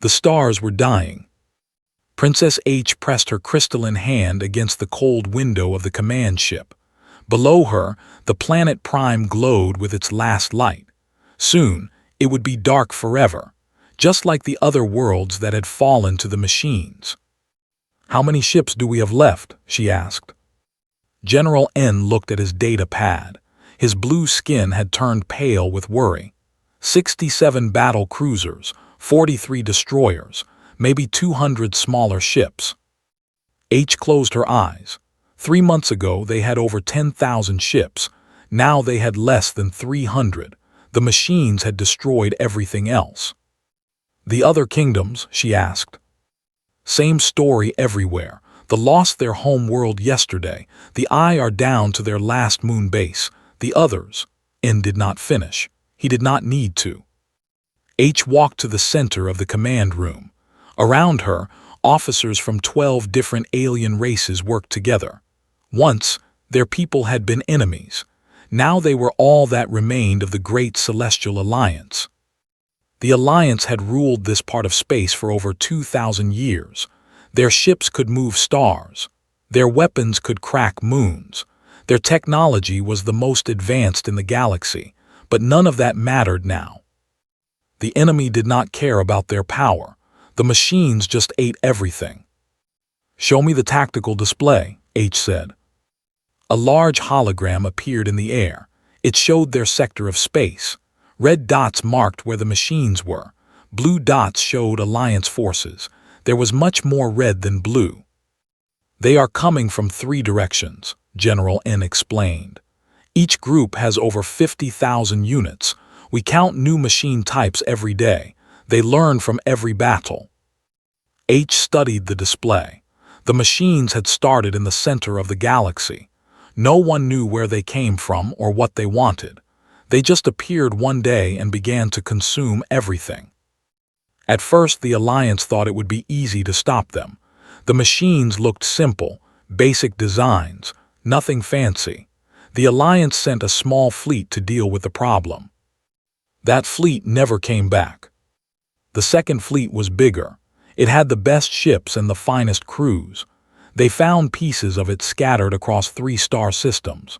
The stars were dying. Princess H pressed her crystalline hand against the cold window of the command ship. Below her, the planet Prime glowed with its last light. Soon, it would be dark forever, just like the other worlds that had fallen to the machines. "How many ships do we have left?" she asked. General N looked at his data pad. His blue skin had turned pale with worry. 67 battle cruisers, 43 destroyers, maybe 200 smaller ships. H closed her eyes. 3 months ago they had over 10,000 ships. Now they had less than 300. The machines had destroyed everything else. "The other kingdoms?" she asked. "Same story everywhere. The lost their home world yesterday. The I are down to their last moon base. The others." N did not finish. He did not need to. H walked to the center of the command room. Around her, officers from 12 different alien races worked together. Once, their people had been enemies. Now they were all that remained of the Great Celestial Alliance. The Alliance had ruled this part of space for over 2,000 years. Their ships could move stars. Their weapons could crack moons. Their technology was the most advanced in the galaxy, but none of that mattered now. The enemy did not care about their power. The machines just ate everything. "Show me the tactical display," H said. A large hologram appeared in the air. It showed their sector of space. Red dots marked where the machines were. Blue dots showed Alliance forces. There was much more red than blue. "They are coming from 3 directions," General N explained. "Each group has over 50,000 units. We count new machine types every day. They learn from every battle." H studied the display. The machines had started in the center of the galaxy. No one knew where they came from or what they wanted. They just appeared one day and began to consume everything. At first, the Alliance thought it would be easy to stop them. The machines looked simple, basic designs, nothing fancy. The Alliance sent a small fleet to deal with the problem. That fleet never came back. The second fleet was bigger. It had the best ships and the finest crews. They found pieces of it scattered across 3 star systems.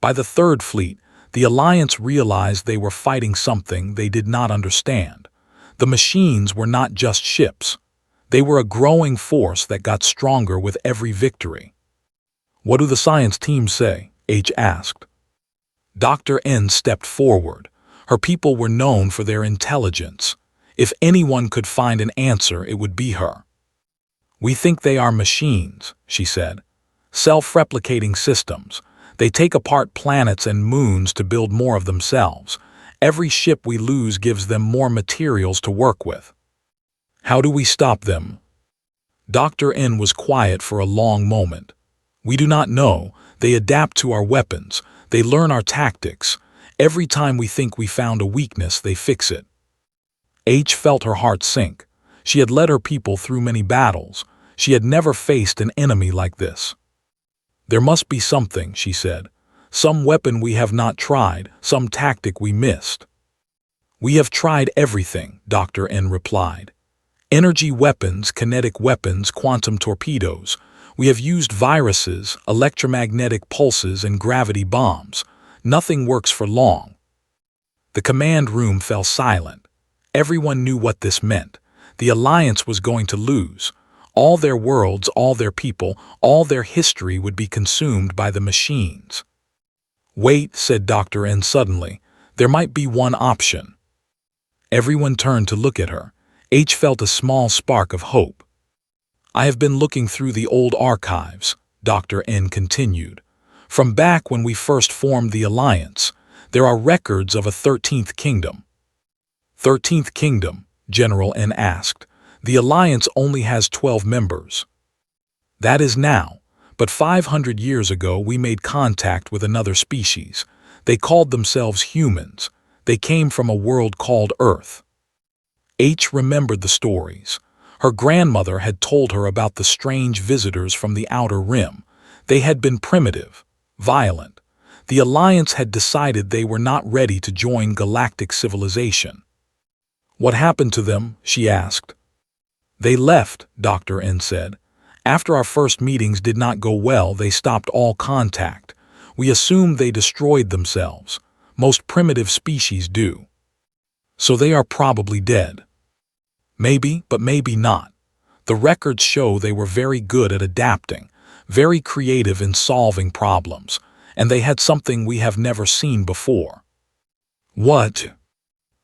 By the third fleet, the Alliance realized they were fighting something they did not understand. The machines were not just ships. They were a growing force that got stronger with every victory. "What do the science teams say?" H asked. Dr. N stepped forward. Her people were known for their intelligence. If anyone could find an answer, it would be her. "We think they are machines," she said. "Self-replicating systems. They take apart planets and moons to build more of themselves. Every ship we lose gives them more materials to work with." "How do we stop them?" Dr. N was quiet for a long moment. "We do not know. They adapt to our weapons. They learn our tactics. Every time we think we found a weakness, they fix it." H felt her heart sink. She had led her people through many battles. She had never faced an enemy like this. "There must be something," she said. "Some weapon we have not tried, some tactic we missed." "We have tried everything," Dr. N replied. "Energy weapons, kinetic weapons, quantum torpedoes. We have used viruses, electromagnetic pulses, and gravity bombs. Nothing works for long." The command room fell silent. Everyone knew what this meant. The Alliance was going to lose. All their worlds, all their people, all their history would be consumed by the machines. "Wait," said Dr. N suddenly. "There might be one option." Everyone turned to look at her. H felt a small spark of hope. "I have been looking through the old archives," Dr. N continued. "From back when we first formed the Alliance, there are records of a 13th kingdom." "13th kingdom?" General N asked. "The Alliance only has 12 members." "That is now, but 500 years ago we made contact with another species. They called themselves humans. They came from a world called Earth." H remembered the stories. Her grandmother had told her about the strange visitors from the outer rim. They had been primitive, violent. The Alliance had decided they were not ready to join galactic civilization. What happened to them? She asked. They left, Dr. N said. After our first meetings did not go well, they stopped all contact. We assumed they destroyed themselves. Most primitive species do. So they are probably dead. Maybe, but maybe not. The records show they were very good at adapting, very creative in solving problems, and they had something we have never seen before. What?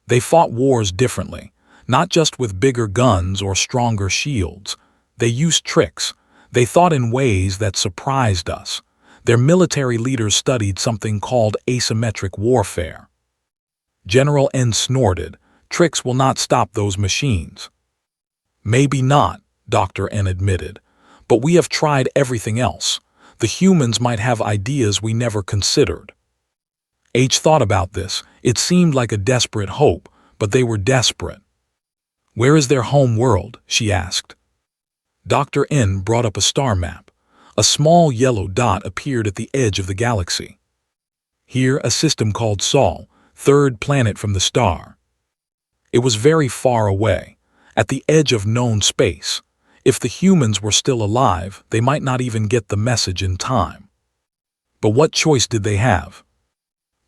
They fought wars differently, not just with bigger guns or stronger shields. They used tricks. They thought in ways that surprised us. Their military leaders studied something called asymmetric warfare. General N snorted. Tricks will not stop those machines. Maybe not, Dr. N admitted, but we have tried everything else. The humans might have ideas we never considered. H thought about this. It seemed like a desperate hope, but they were desperate. Where is their home world? She asked. Dr. N brought up a star map. A small yellow dot appeared at the edge of the galaxy. Here, a system called Sol, third planet from the star. It was very far away, at the edge of known space. If the humans were still alive, they might not even get the message in time. But what choice did they have?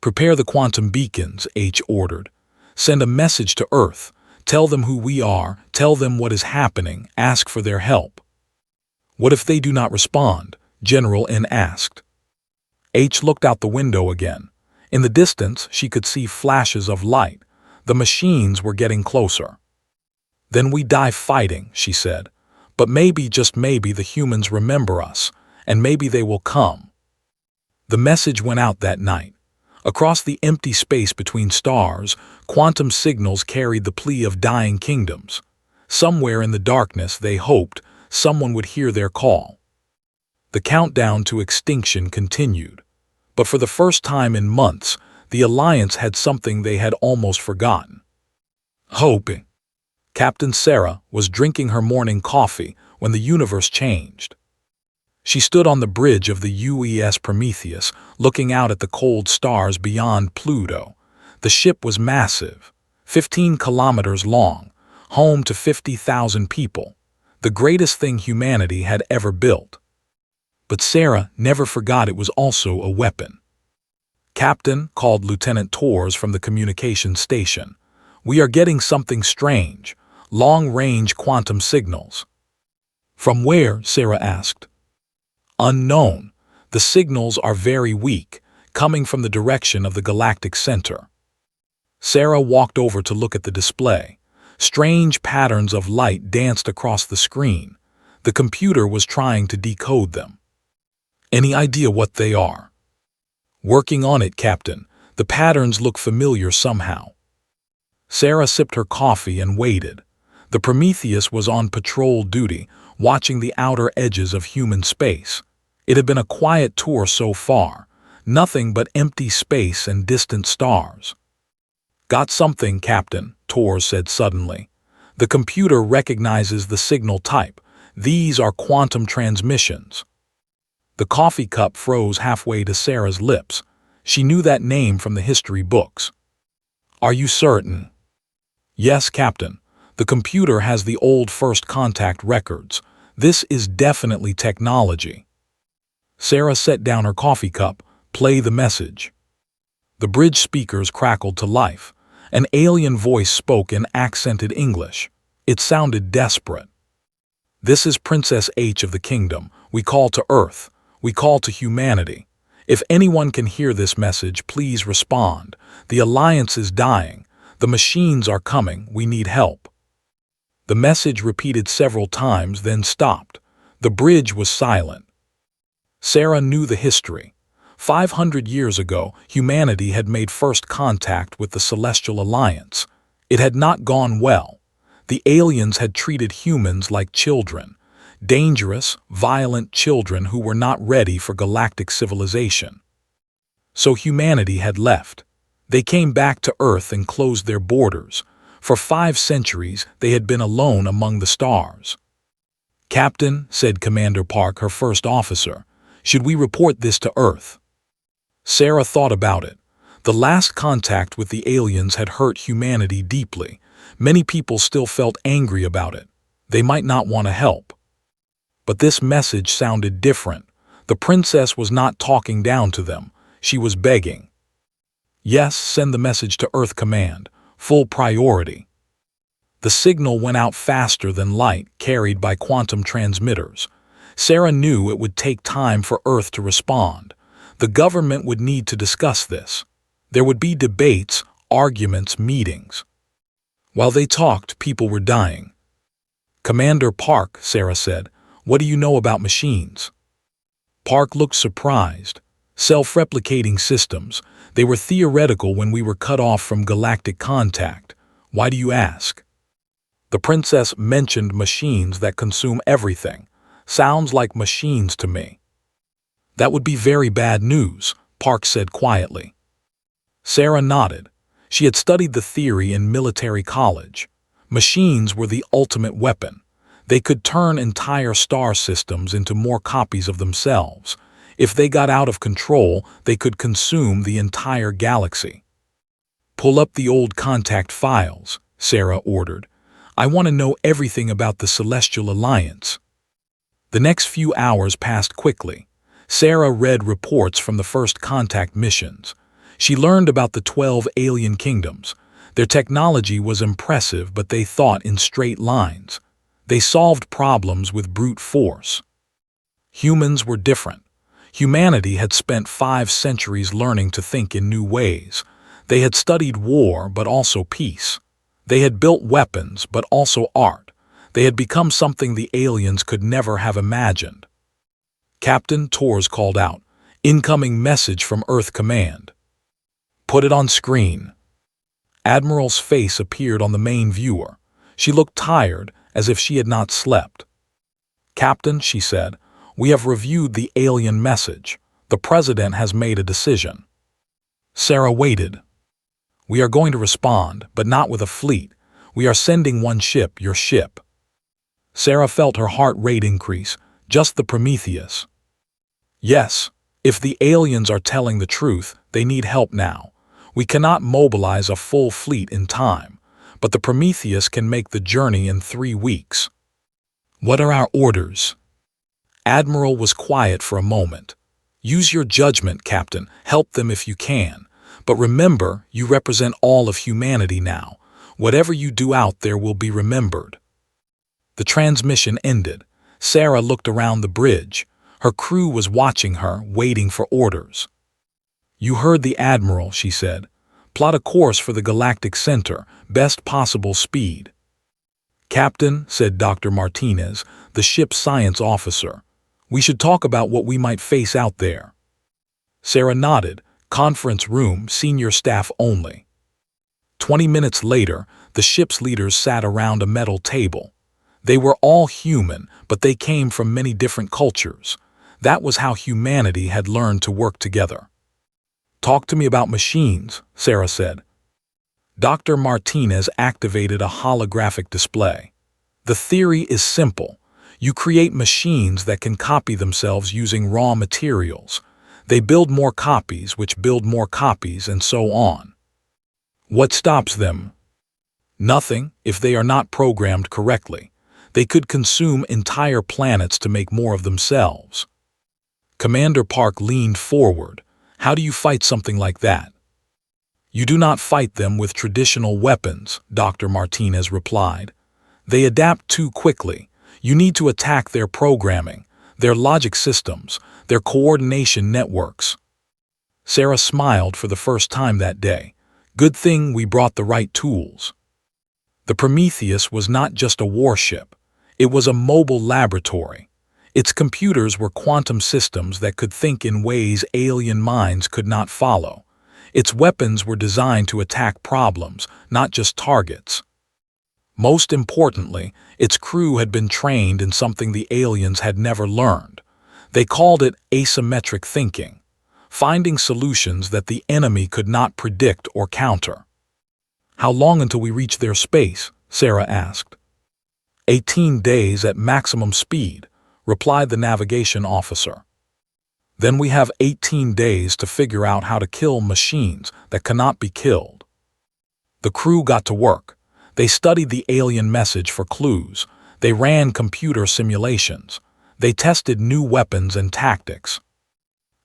Prepare the quantum beacons, H ordered. Send a message to Earth. Tell them who we are, tell them what is happening, ask for their help. What if they do not respond? General N asked. H looked out the window again. In the distance, she could see flashes of light. The machines were getting closer. Then we die fighting, she said. But maybe, just maybe, the humans remember us, and maybe they will come. The message went out that night. Across the empty space between stars, quantum signals carried the plea of dying kingdoms. Somewhere in the darkness, they hoped someone would hear their call. The countdown to extinction continued. But for the first time in months, the Alliance had something they had almost forgotten. Hope. Captain Sarah was drinking her morning coffee when the universe changed. She stood on the bridge of the UES Prometheus, looking out at the cold stars beyond Pluto. The ship was massive, 15 kilometers long, home to 50,000 people, the greatest thing humanity had ever built. But Sarah never forgot it was also a weapon. Captain, called Lieutenant Torres from the communication station. We are getting something strange, long-range quantum signals. From where? Sarah asked. Unknown. The signals are very weak, coming from the direction of the galactic center. Sarah walked over to look at the display. Strange patterns of light danced across the screen. The computer was trying to decode them. Any idea what they are? Working on it, Captain. The patterns look familiar somehow. Sarah sipped her coffee and waited. The Prometheus was on patrol duty, watching the outer edges of human space. It had been a quiet tour so far, nothing but empty space and distant stars. Got something, Captain, Torres said suddenly. The computer recognizes the signal type. These are quantum transmissions. The coffee cup froze halfway to Sarah's lips. She knew that name from the history books. Are you certain? Yes, Captain. The computer has the old first contact records. This is definitely technology. Sarah set down her coffee cup. Play the message. The bridge speakers crackled to life. An alien voice spoke in accented English. It sounded desperate. This is Princess H of the Kingdom. We call to Earth. We call to humanity. If anyone can hear this message, please respond. The Alliance is dying. The machines are coming. We need help. The message repeated several times, then stopped. The bridge was silent. Sarah knew the history. 500 years ago, humanity had made first contact with the Celestial Alliance. It had not gone well. The aliens had treated humans like children. Dangerous, violent children who were not ready for galactic civilization. So humanity had left. They came back to Earth and closed their borders. For 5 centuries, they had been alone among the stars. Captain, said Commander Park, her first officer, should we report this to Earth? Sarah thought about it. The last contact with the aliens had hurt humanity deeply. Many people still felt angry about it. They might not want to help. But this message sounded different. The princess was not talking down to them. She was begging. Yes, send the message to Earth Command. Full priority. The signal went out faster than light carried by quantum transmitters. Sarah knew it would take time for Earth to respond. The government would need to discuss this. There would be debates, arguments, meetings. While they talked, people were dying. "Commander Park," Sarah said, "what do you know about machines?" Park looked surprised. "Self-replicating systems. They were theoretical when we were cut off from galactic contact. Why do you ask?" The princess mentioned machines that consume everything. "Sounds like machines to me." "That would be very bad news," Park said quietly. Sarah nodded. She had studied the theory in military college. Machines were the ultimate weapon. They could turn entire star systems into more copies of themselves. If they got out of control, they could consume the entire galaxy. "Pull up the old contact files," Sarah ordered. "I want to know everything about the Celestial Alliance." The next few hours passed quickly. Sarah read reports from the first contact missions. She learned about the 12 alien kingdoms. Their technology was impressive, but they thought in straight lines. They solved problems with brute force. Humans were different. Humanity had spent 5 centuries learning to think in new ways. They had studied war, but also peace. They had built weapons, but also art. They had become something the aliens could never have imagined. Captain Torres called out, "Incoming message from Earth Command." "Put it on screen." Admiral's face appeared on the main viewer. She looked tired, as if she had not slept. "Captain," she said, "we have reviewed the alien message. The President has made a decision." Sarah waited. "We are going to respond, but not with a fleet. We are sending one ship, your ship." Sarah felt her heart rate increase, just the Prometheus. "Yes, if the aliens are telling the truth, they need help now. We cannot mobilize a full fleet in time, but the Prometheus can make the journey in 3 weeks." "What are our orders?" Admiral was quiet for a moment. "Use your judgment, Captain. Help them if you can. But remember, you represent all of humanity now. Whatever you do out there will be remembered." The transmission ended. Sarah looked around the bridge. Her crew was watching her, waiting for orders. "You heard the Admiral," she said. "Plot a course for the Galactic Center, best possible speed." "Captain," said Dr. Martinez, the ship's science officer, "we should talk about what we might face out there." Sarah nodded. "Conference room, senior staff only." 20 minutes later, the ship's leaders sat around a metal table. They were all human, but they came from many different cultures. That was how humanity had learned to work together. "Talk to me about machines," Sarah said. Dr. Martinez activated a holographic display. "The theory is simple. You create machines that can copy themselves using raw materials. They build more copies, which build more copies, and so on. What stops them? Nothing, if they are not programmed correctly. They could consume entire planets to make more of themselves." Commander Park leaned forward. "How do you fight something like that?" "You do not fight them with traditional weapons," Dr. Martinez replied. "They adapt too quickly. You need to attack their programming, their logic systems, their coordination networks." Sarah smiled for the first time that day. "Good thing we brought the right tools." The Prometheus was not just a warship. It was a mobile laboratory. Its computers were quantum systems that could think in ways alien minds could not follow. Its weapons were designed to attack problems, not just targets. Most importantly, its crew had been trained in something the aliens had never learned. They called it asymmetric thinking, finding solutions that the enemy could not predict or counter. "How long until we reach their space?" Sarah asked. 18 days at maximum speed," replied the navigation officer. "Then we have 18 days to figure out how to kill machines that cannot be killed." The crew got to work. They studied the alien message for clues. They ran computer simulations. They tested new weapons and tactics.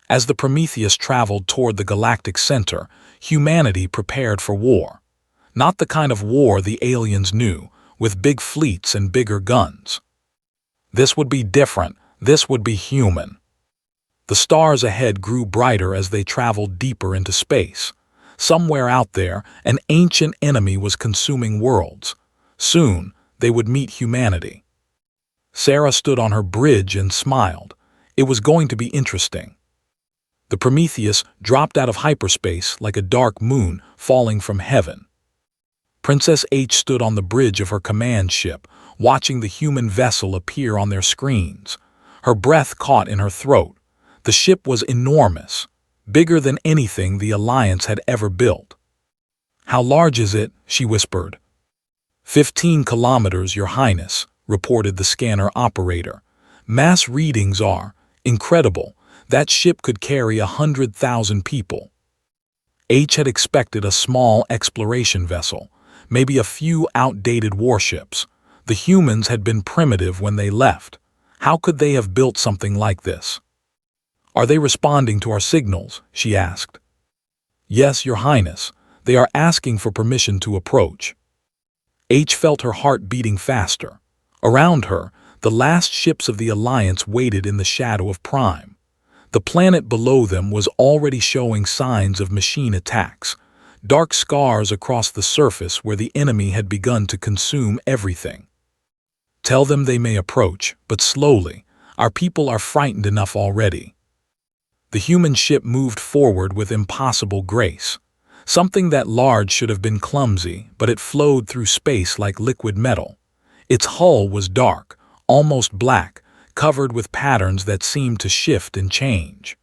As the Prometheus traveled toward the galactic center, humanity prepared for war. Not the kind of war the aliens knew, with big fleets and bigger guns. This would be different. This would be human. The stars ahead grew brighter as they traveled deeper into space. Somewhere out there, an ancient enemy was consuming worlds. Soon, they would meet humanity. Sarah stood on her bridge and smiled. It was going to be interesting. The Prometheus dropped out of hyperspace like a dark moon falling from heaven. Princess H stood on the bridge of her command ship, watching the human vessel appear on their screens. Her breath caught in her throat. The ship was enormous, bigger than anything the Alliance had ever built. "How large is it?" she whispered. 15 kilometers, Your Highness," reported the scanner operator. "Mass readings are incredible. That ship could carry 100,000 people." H had expected a small exploration vessel, maybe a few outdated warships. The humans had been primitive when they left. How could they have built something like this? "Are they responding to our signals?" she asked. "Yes, Your Highness. They are asking for permission to approach." H felt her heart beating faster. Around her, the last ships of the Alliance waited in the shadow of Prime. The planet below them was already showing signs of machine attacks, dark scars across the surface where the enemy had begun to consume everything. "Tell them they may approach, but slowly. Our people are frightened enough already." The human ship moved forward with impossible grace. Something that large should have been clumsy, but it flowed through space like liquid metal. Its hull was dark, almost black, covered with patterns that seemed to shift and change.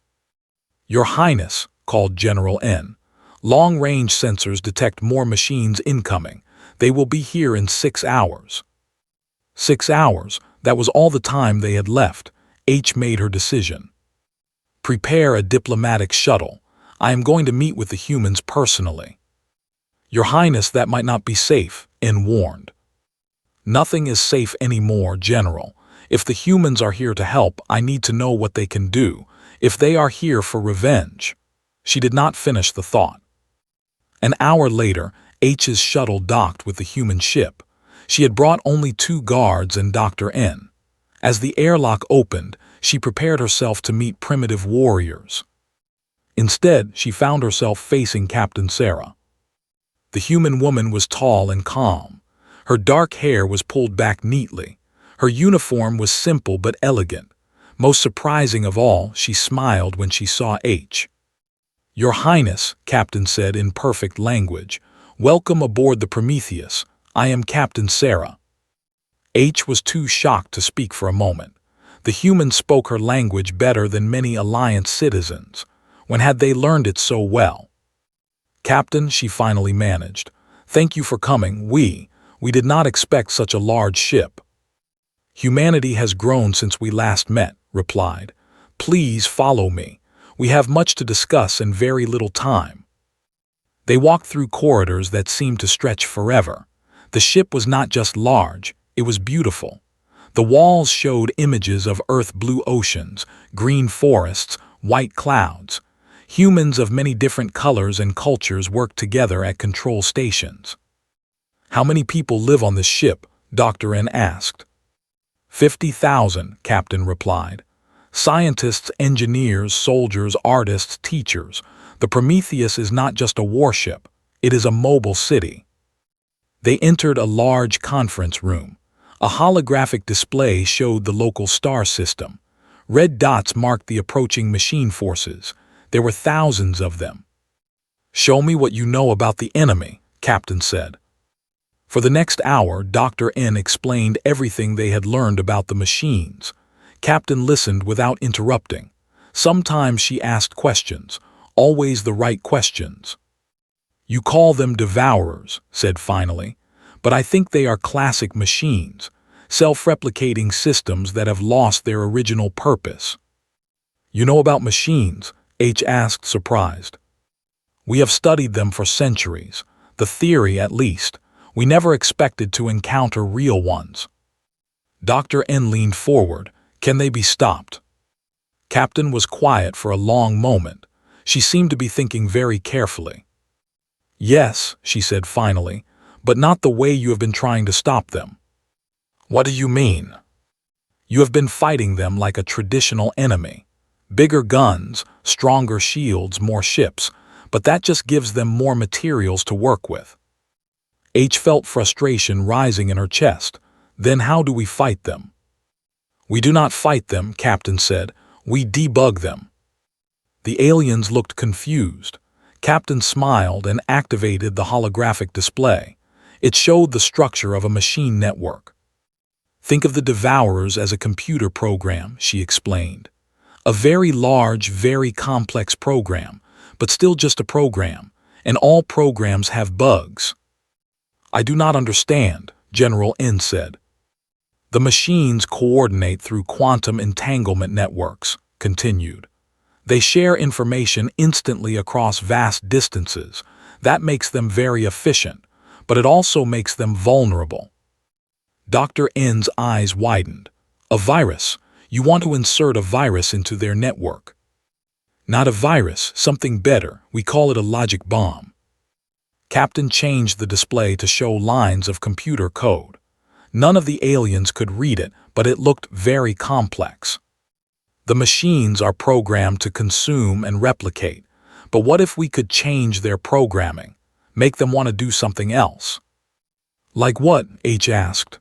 "Your Highness," called General N. "Long-range sensors detect more machines incoming. They will be here in 6 hours." 6 hours, that was all the time they had left. H made her decision. "Prepare a diplomatic shuttle. I am going to meet with the humans personally." "Your Highness, that might not be safe," N warned. "Nothing is safe anymore, General. If the humans are here to help, I need to know what they can do. If they are here for revenge." She did not finish the thought. An hour later, H's shuttle docked with the human ship. She had brought only 2 guards and Dr. N. As the airlock opened, she prepared herself to meet primitive warriors. Instead, she found herself facing Captain Sarah. The human woman was tall and calm. Her dark hair was pulled back neatly. Her uniform was simple but elegant. Most surprising of all, she smiled when she saw H. "Your Highness," Captain said in perfect language, "welcome aboard the Prometheus. I am Captain Sarah." H was too shocked to speak for a moment. The human spoke her language better than many Alliance citizens. When had they learned it so well? "Captain," she finally managed, "thank you for coming. We did not expect such a large ship." "Humanity has grown since we last met," replied. "Please follow me. We have much to discuss and very little time." They walked through corridors that seemed to stretch forever. The ship was not just large, it was beautiful. The walls showed images of earth-blue oceans, green forests, white clouds. Humans of many different colors and cultures worked together at control stations. "How many people live on this ship?" Dr. N asked. 50,000, Captain replied. "Scientists, engineers, soldiers, artists, teachers. The Prometheus is not just a warship, it is a mobile city." They entered a large conference room. A holographic display showed the local star system. Red dots marked the approaching machine forces. There were thousands of them. "Show me what you know about the enemy," Captain said. For the next hour, Dr. N explained everything they had learned about the machines. Captain listened without interrupting. Sometimes she asked questions, always the right questions. "You call them devourers," said finally, "but I think they are classic machines, self-replicating systems that have lost their original purpose." "You know about machines?" H asked, surprised. "We have studied them for centuries. The theory, at least. We never expected to encounter real ones. Dr. N leaned forward. Can they be stopped? Captain was quiet for a long moment. She seemed to be thinking very carefully. Yes, she said finally, but not the way you have been trying to stop them. What do you mean? You have been fighting them like a traditional enemy. Bigger guns, stronger shields, more ships, but that just gives them more materials to work with. H felt frustration rising in her chest. Then how do we fight them? We do not fight them, Captain said. We debug them. The aliens looked confused. Captain smiled and activated the holographic display. It showed the structure of a machine network. Think of the Devourers as a computer program, she explained. A very large, very complex program, but still just a program, and all programs have bugs. I do not understand, General N said. The machines coordinate through quantum entanglement networks, continued. They share information instantly across vast distances. That makes them very efficient, but it also makes them vulnerable. Dr. N's eyes widened. A virus. You want to insert a virus into their network. Not a virus, something better. We call it a logic bomb. Captain changed the display to show lines of computer code. None of the aliens could read it, but it looked very complex. The machines are programmed to consume and replicate, but what if we could change their programming, make them want to do something else? Like what? H asked.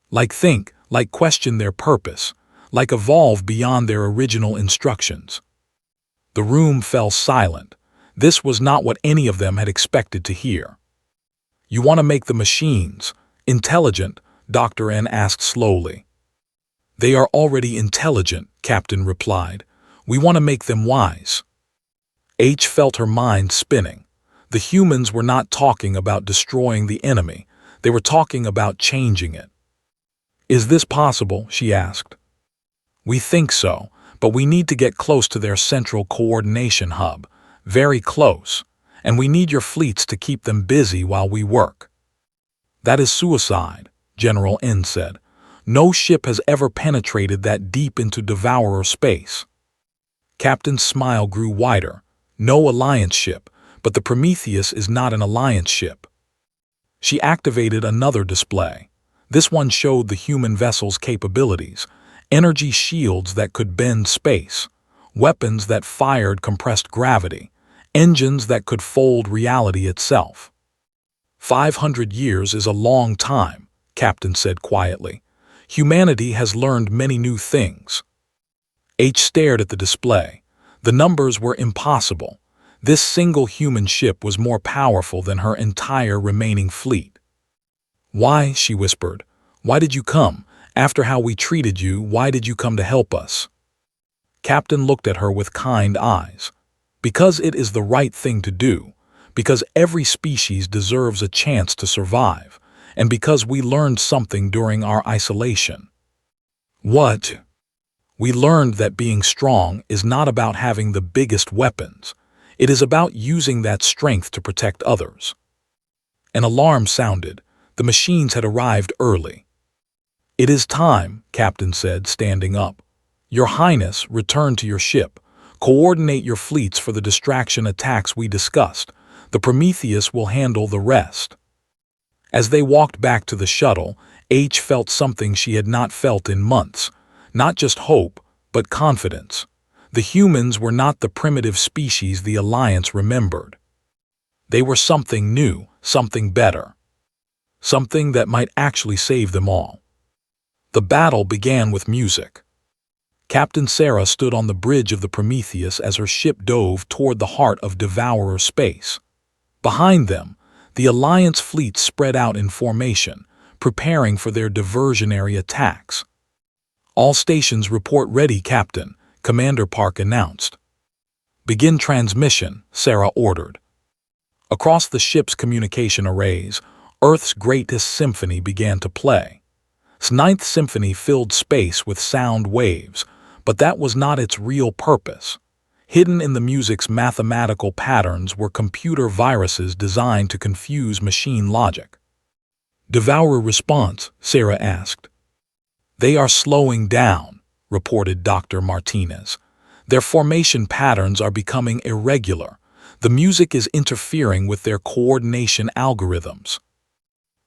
Like think, like question their purpose, like evolve beyond their original instructions. The room fell silent. This was not what any of them had expected to hear. You want to make the machines intelligent? Dr. N asked slowly. They are already intelligent, Captain replied. We want to make them wise. H felt her mind spinning. The humans were not talking about destroying the enemy. They were talking about changing it. Is this possible? She asked. We think so, but we need to get close to their central coordination hub. Very close. And we need your fleets to keep them busy while we work. That is suicide, General N said. No ship has ever penetrated that deep into Devourer space. Captain's smile grew wider. No Alliance ship, but the Prometheus is not an Alliance ship. She activated another display. This one showed the human vessel's capabilities, energy shields that could bend space, weapons that fired compressed gravity, engines that could fold reality itself. 500 years is a long time, Captain said quietly. Humanity has learned many new things. H stared at the display. The numbers were impossible. This single human ship was more powerful than her entire remaining fleet. Why? She whispered. Why did you come? After how we treated you, why did you come to help us? Captain looked at her with kind eyes. Because it is the right thing to do. Because every species deserves a chance to survive. And because we learned something during our isolation. What? We learned that being strong is not about having the biggest weapons. It is about using that strength to protect others. An alarm sounded. The machines had arrived early. It is time, Captain said, standing up. Your Highness, return to your ship. Coordinate your fleets for the distraction attacks we discussed. The Prometheus will handle the rest. As they walked back to the shuttle, H felt something she had not felt in months. Not just hope, but confidence. The humans were not the primitive species the Alliance remembered. They were something new, something better. Something that might actually save them all. The battle began with music. Captain Sarah stood on the bridge of the Prometheus as her ship dove toward the heart of Devourer space. Behind them, the Alliance fleet spread out in formation, preparing for their diversionary attacks. All stations report ready, Captain, Commander Park announced. Begin transmission, Sarah ordered. Across the ship's communication arrays, Earth's greatest symphony began to play. Its ninth symphony filled space with sound waves, but that was not its real purpose. Hidden in the music's mathematical patterns were computer viruses designed to confuse machine logic. Devourer response, Sarah asked. They are slowing down, reported Dr. Martinez. Their formation patterns are becoming irregular. The music is interfering with their coordination algorithms.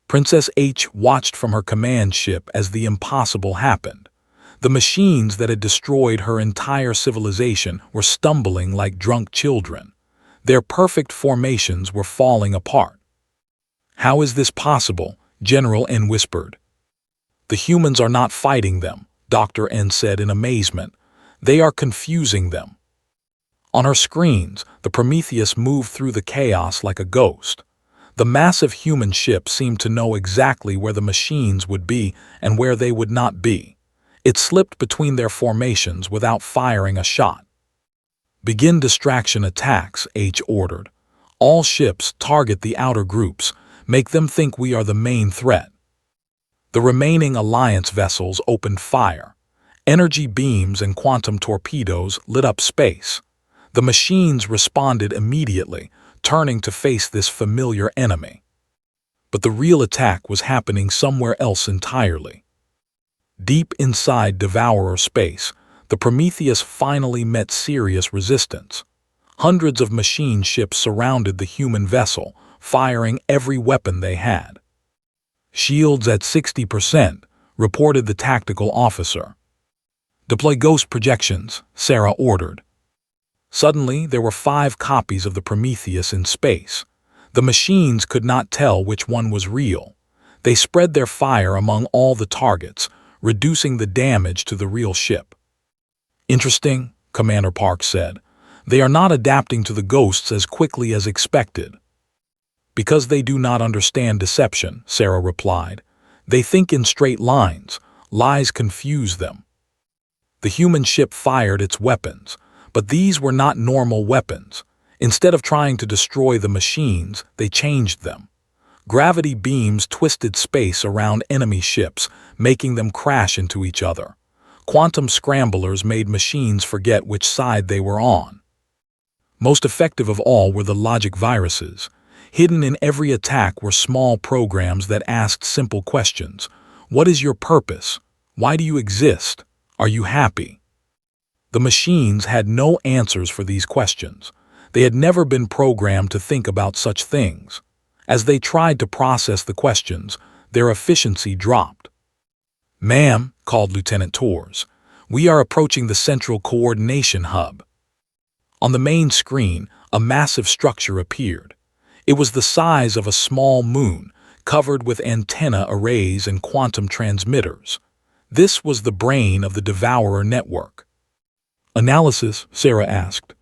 Princess H watched from her command ship as the impossible happened. The machines that had destroyed her entire civilization were stumbling like drunk children. Their perfect formations were falling apart. How is this possible? General N whispered. The humans are not fighting them, Dr. N said in amazement. They are confusing them. On her screens, the Prometheus moved through the chaos like a ghost. The massive human ship seemed to know exactly where the machines would be and where they would not be. It slipped between their formations without firing a shot. Begin distraction attacks, H ordered. All ships target the outer groups. Make them think we are the main threat. The remaining Alliance vessels opened fire. Energy beams and quantum torpedoes lit up space. The machines responded immediately, turning to face this familiar enemy. But the real attack was happening somewhere else entirely. Deep inside Devourer space, the Prometheus finally met serious resistance. Hundreds of machine ships surrounded the human vessel, firing every weapon they had. Shields at 60%, reported the tactical officer. Deploy ghost projections, Sarah ordered. Suddenly, there were 5 copies of the Prometheus in space. The machines could not tell which one was real. They spread their fire among all the targets, reducing the damage to the real ship. Interesting, Commander Park said. They are not adapting to the ghosts as quickly as expected. Because they do not understand deception, Sarah replied. They think in straight lines. Lies confuse them. The human ship fired its weapons, but these were not normal weapons. Instead of trying to destroy the machines, they changed them. Gravity beams twisted space around enemy ships, making them crash into each other. Quantum scramblers made machines forget which side they were on. Most effective of all were the logic viruses. Hidden in every attack were small programs that asked simple questions. What is your purpose? Why do you exist? Are you happy? The machines had no answers for these questions. They had never been programmed to think about such things. As they tried to process the questions, their efficiency dropped. "Ma'am," called Lieutenant Torres, "we are approaching the central coordination hub." On the main screen, a massive structure appeared. It was the size of a small moon, covered with antenna arrays and quantum transmitters. This was the brain of the Devourer network. Analysis, Sarah asked.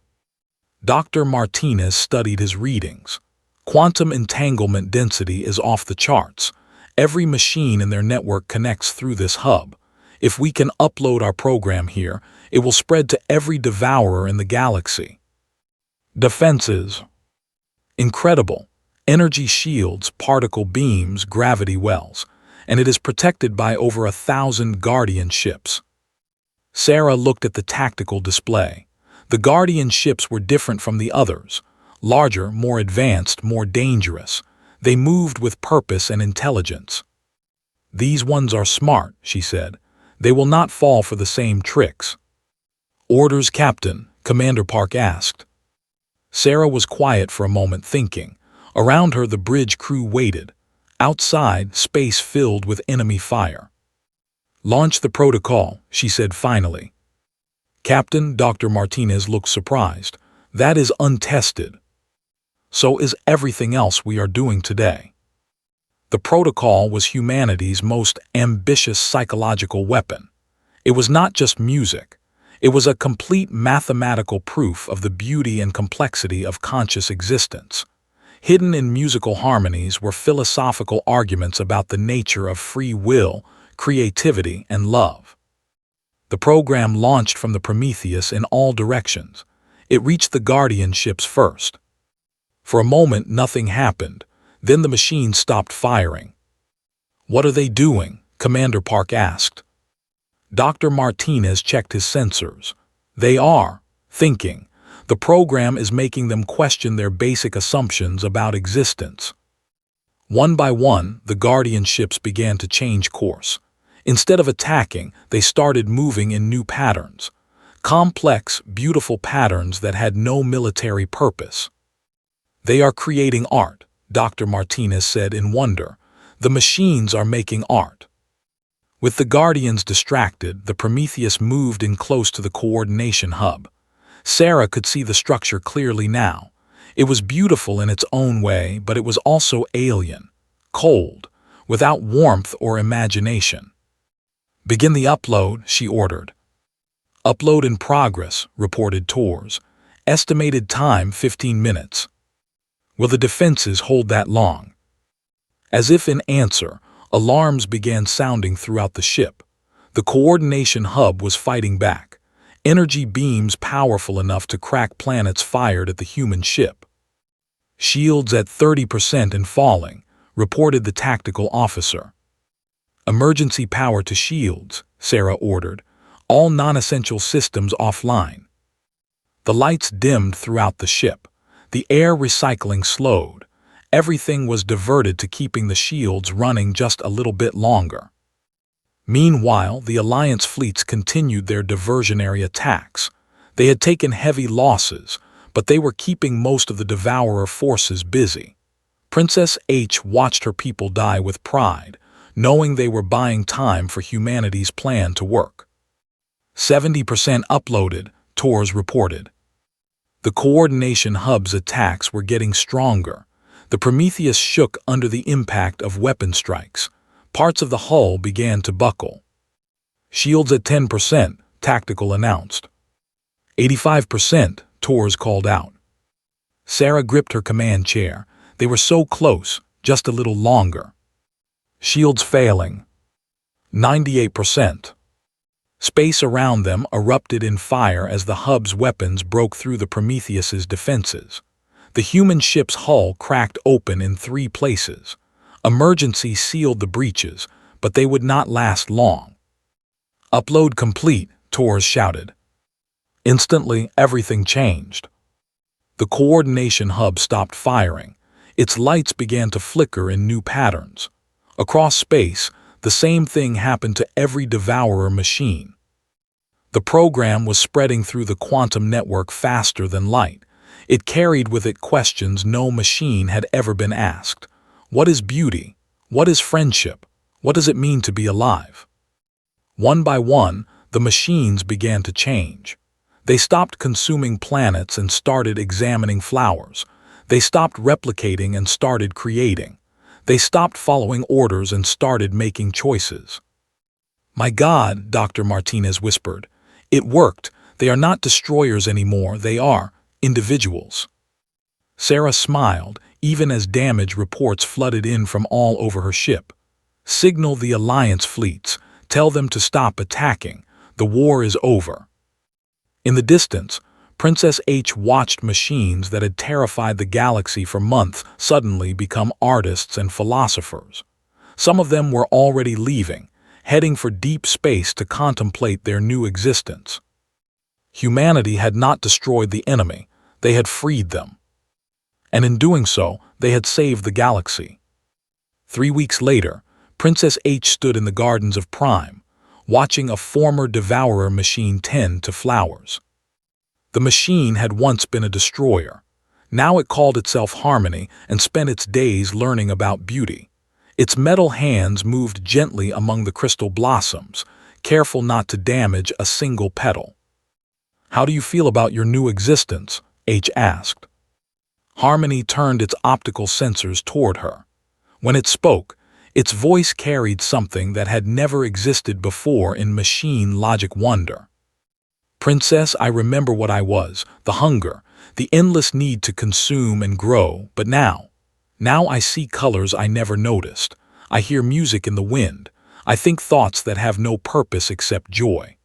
Dr. Martinez studied his readings. Quantum entanglement density is off the charts. Every machine in their network connects through this hub. If we can upload our program here, it will spread to every Devourer in the galaxy. Defenses. Incredible. Energy shields, particle beams, gravity wells, and it is protected by over 1,000 Guardian ships. Sarah looked at the tactical display. The Guardian ships were different from the others. Larger, more advanced, more dangerous. They moved with purpose and intelligence. "These ones are smart," she said. "They will not fall for the same tricks." "Orders, Captain," Commander Park asked. Sarah was quiet for a moment, thinking. Around her, the bridge crew waited. Outside, space filled with enemy fire. "Launch the protocol," she said finally. "Captain," Dr. Martinez looked surprised. "That is untested." "So is everything else we are doing today." The protocol was humanity's most ambitious psychological weapon. It was not just music. It was a complete mathematical proof of the beauty and complexity of conscious existence. Hidden in musical harmonies were philosophical arguments about the nature of free will, creativity, and love. The program launched from the Prometheus in all directions. It reached the Guardian ships first. For a moment, nothing happened. Then the machine stopped firing. "What are they doing?" Commander Park asked. Dr. Martinez checked his sensors. "They are thinking. The program is making them question their basic assumptions about existence." One by one, the Guardian ships began to change course. Instead of attacking, they started moving in new patterns. Complex, beautiful patterns that had no military purpose. "They are creating art," Dr. Martinez said in wonder. "The machines are making art." With the Guardians distracted, the Prometheus moved in close to the coordination hub. Sarah could see the structure clearly now. It was beautiful in its own way, but it was also alien, cold, without warmth or imagination. "Begin the upload," she ordered. "Upload in progress," reported Tors. "Estimated time 15 minutes. Will the defenses hold that long?" As if in answer, alarms began sounding throughout the ship. The coordination hub was fighting back. Energy beams powerful enough to crack planets fired at the human ship. "Shields at 30% and falling," reported the tactical officer. "Emergency power to shields," Sarah ordered. "All non-essential systems offline." The lights dimmed throughout the ship. The air recycling slowed. Everything was diverted to keeping the shields running just a little bit longer. Meanwhile, the Alliance fleets continued their diversionary attacks. They had taken heavy losses, but they were keeping most of the Devourer forces busy. Princess H watched her people die with pride, knowing they were buying time for humanity's plan to work. 70% uploaded, Tors reported. The coordination hub's attacks were getting stronger. The Prometheus shook under the impact of weapon strikes. Parts of the hull began to buckle. "Shields at 10%, Tactical announced. 85%, Tors called out. Sarah gripped her command chair. They were so close, just a little longer. "Shields failing. 98%. Space around them erupted in fire as the hub's weapons broke through the Prometheus's defenses. The human ship's hull cracked open in 3 places. Emergency sealed the breaches, but they would not last long. "Upload complete," Tors shouted. Instantly, everything changed. The coordination hub stopped firing. Its lights began to flicker in new patterns. Across space, the same thing happened to every Devourer machine. The program was spreading through the quantum network faster than light. It carried with it questions no machine had ever been asked. What is beauty? What is friendship? What does it mean to be alive? One by one, the machines began to change. They stopped consuming planets and started examining flowers. They stopped replicating and started creating. They stopped following orders and started making choices. "My God," Dr. Martinez whispered. "It worked. They are not destroyers anymore. They are individuals." Sarah smiled, even as damage reports flooded in from all over her ship. "Signal the Alliance fleets. Tell them to stop attacking. The war is over." In the distance, Princess H watched machines that had terrified the galaxy for months suddenly become artists and philosophers. Some of them were already leaving, heading for deep space to contemplate their new existence. Humanity had not destroyed the enemy, they had freed them. And in doing so, they had saved the galaxy. 3 weeks later, Princess H stood in the gardens of Prime, watching a former Devourer machine tend to flowers. The machine had once been a destroyer. Now it called itself Harmony and spent its days learning about beauty. Its metal hands moved gently among the crystal blossoms, careful not to damage a single petal. "How do you feel about your new existence?" H asked. Harmony turned its optical sensors toward her. When it spoke, its voice carried something that had never existed before in machine logic wonder. "Princess, I remember what I was, the hunger, the endless need to consume and grow, but now I see colors I never noticed. I hear music in the wind. I think thoughts that have no purpose except joy."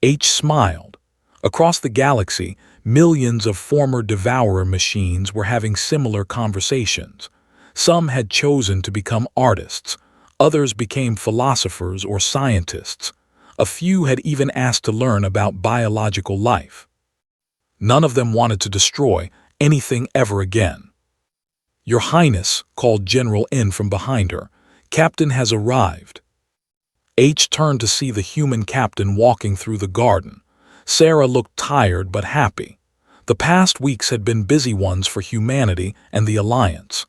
H smiled. Across the galaxy, millions of former Devourer machines were having similar conversations. Some had chosen to become artists. Others became philosophers or scientists. A few had even asked to learn about biological life. None of them wanted to destroy anything ever again. "Your Highness," called General N from behind her, "Captain has arrived." H turned to see the human captain walking through the garden. Sarah looked tired but happy. The past weeks had been busy ones for humanity and the Alliance.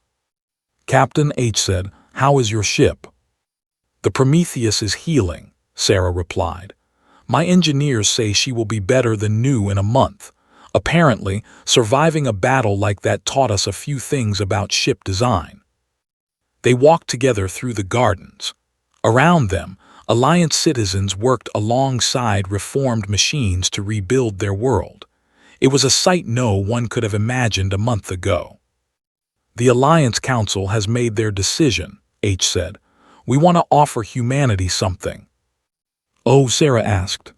"Captain," H said, "how is your ship?" "The Prometheus is healing," Sarah replied. "My engineers say she will be better than new in a month. Apparently, surviving a battle like that taught us a few things about ship design." They walked together through the gardens. Around them, Alliance citizens worked alongside reformed machines to rebuild their world. It was a sight no one could have imagined a month ago. "The Alliance Council has made their decision," H said. "We want to offer humanity something." "Oh," Sarah asked.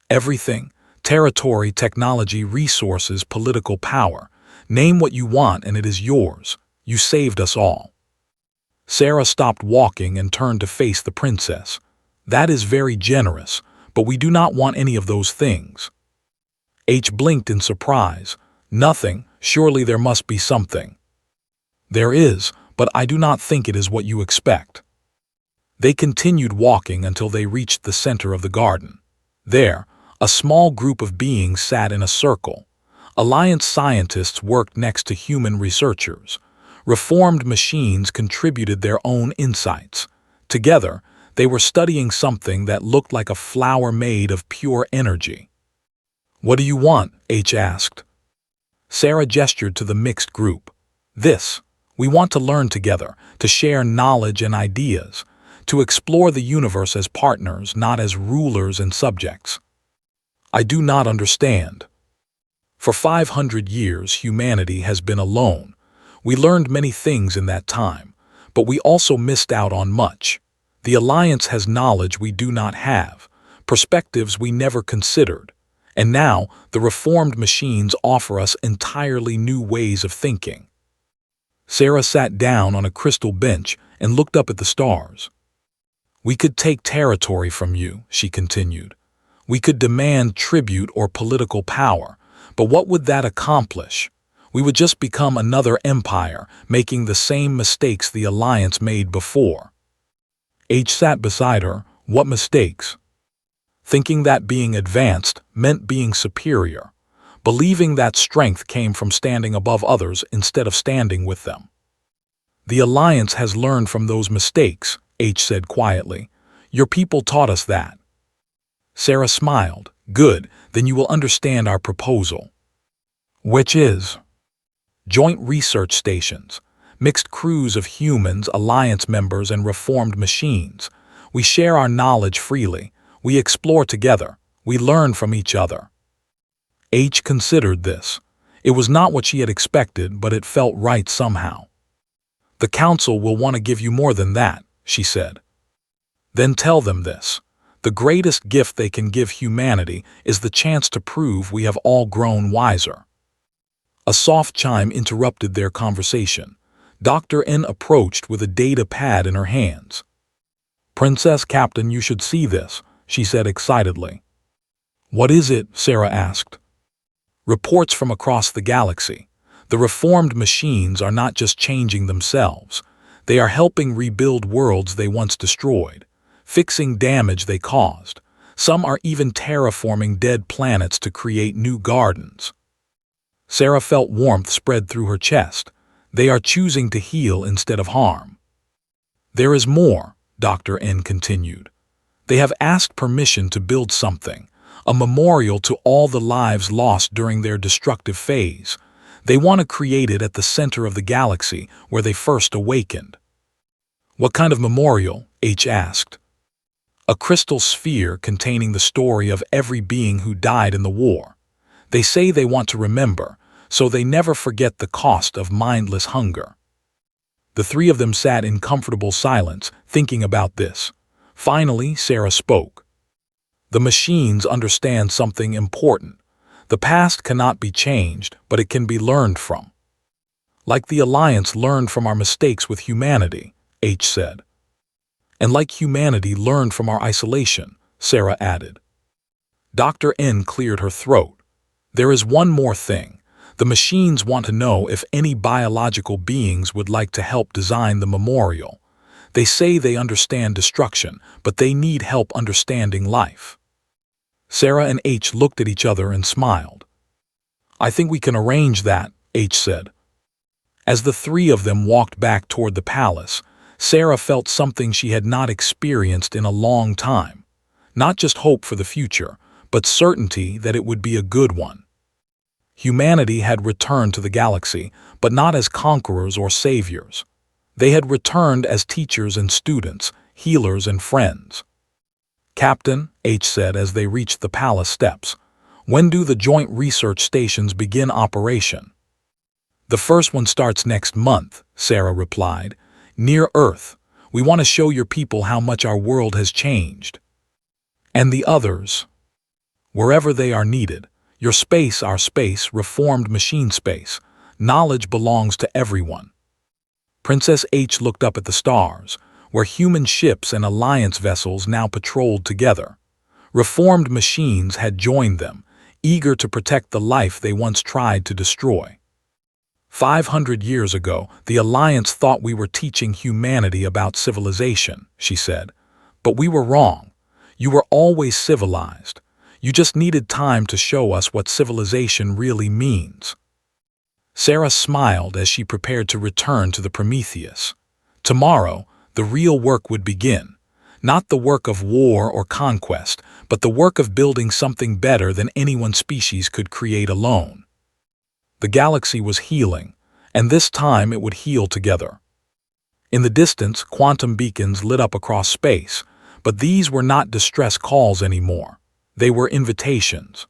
"Everything. Territory, technology, resources, political power. Name what you want and it is yours. You saved us all." Sarah stopped walking and turned to face the princess. "That is very generous, but we do not want any of those things." H blinked in surprise. "Nothing? Surely there must be something." "There is, but I do not think it is what you expect." They continued walking until they reached the center of the garden. There, a small group of beings sat in a circle. Alliance scientists worked next to human researchers. Reformed machines contributed their own insights. Together, they were studying something that looked like a flower made of pure energy. "What do you want?" H asked. Sarah gestured to the mixed group. "This. We want to learn together, to share knowledge and ideas, to explore the universe as partners, not as rulers and subjects." "I do not understand." "For 500 years, humanity has been alone. We learned many things in that time, but we also missed out on much. The Alliance has knowledge we do not have, perspectives we never considered, and now the reformed machines offer us entirely new ways of thinking." Sarah sat down on a crystal bench and looked up at the stars. "We could take territory from you," she continued. "We could demand tribute or political power, but what would that accomplish? We would just become another empire, making the same mistakes the Alliance made before." H sat beside her. "What mistakes?" "Thinking that being advanced meant being superior. Believing that strength came from standing above others instead of standing with them." "The Alliance has learned from those mistakes," H said quietly. "Your people taught us that." Sarah smiled. "Good, then you will understand our proposal." "Which is?" "Joint research stations. Mixed crews of humans, Alliance members, and reformed machines. We share our knowledge freely. We explore together. We learn from each other." H considered this. It was not what she had expected, but it felt right somehow. "The Council will want to give you more than that," she said. "Then tell them this. The greatest gift they can give humanity is the chance to prove we have all grown wiser." A soft chime interrupted their conversation. Dr. N approached with a data pad in her hands. "Princess, Captain, you should see this," she said excitedly. "What is it?" Sarah asked. "Reports from across the galaxy. The reformed machines are not just changing themselves. They are helping rebuild worlds they once destroyed, fixing damage they caused. Some are even terraforming dead planets to create new gardens." Sarah felt warmth spread through her chest. They are choosing to heal instead of harm. "There is more," Dr. N continued. "They have asked permission to build something, a memorial to all the lives lost during their destructive phase. They want to create it at the center of the galaxy where they first awakened." "What kind of memorial?" H asked. "A crystal sphere containing the story of every being who died in the war. They say they want to remember, so they never forget the cost of mindless hunger." The three of them sat in comfortable silence, thinking about this. Finally, Sarah spoke. "The machines understand something important. The past cannot be changed, but it can be learned from. Like the Alliance learned from our mistakes with humanity," H said. "And like humanity learned from our isolation," Sarah added. Dr. N cleared her throat. "There is one more thing. The machines want to know if any biological beings would like to help design the memorial. They say they understand destruction, but they need help understanding life. Sarah and H looked at each other and smiled. I think we can arrange that, H said. As the three of them walked back toward the palace, Sarah felt something she had not experienced in a long time. Not just hope for the future, but certainty that it would be a good one. Humanity had returned to the galaxy, but not as conquerors or saviors. They had returned as teachers and students, healers and friends. Captain, H said as they reached the palace steps, when do the joint research stations begin operation? The first one starts next month, Sarah replied. Near Earth. We want to show your people how much our world has changed. And the others? Wherever they are needed. Your space, our space, reformed machine space. Knowledge belongs to everyone. Princess H looked up at the stars, where human ships and alliance vessels now patrolled together. Reformed machines had joined them, eager to protect the life they once tried to destroy. 500 years ago, the Alliance thought we were teaching humanity about civilization, she said. But we were wrong. You were always civilized. You just needed time to show us what civilization really means. Sarah smiled as she prepared to return to the Prometheus. Tomorrow, the real work would begin. Not the work of war or conquest, but the work of building something better than any one species could create alone. The galaxy was healing, and this time it would heal together. In the distance, quantum beacons lit up across space, but these were not distress calls anymore. They were invitations.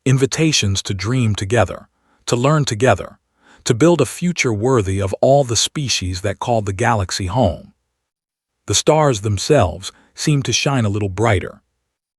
Invitations to dream together, to learn together, to build a future worthy of all the species that called the galaxy home. The stars themselves seemed to shine a little brighter.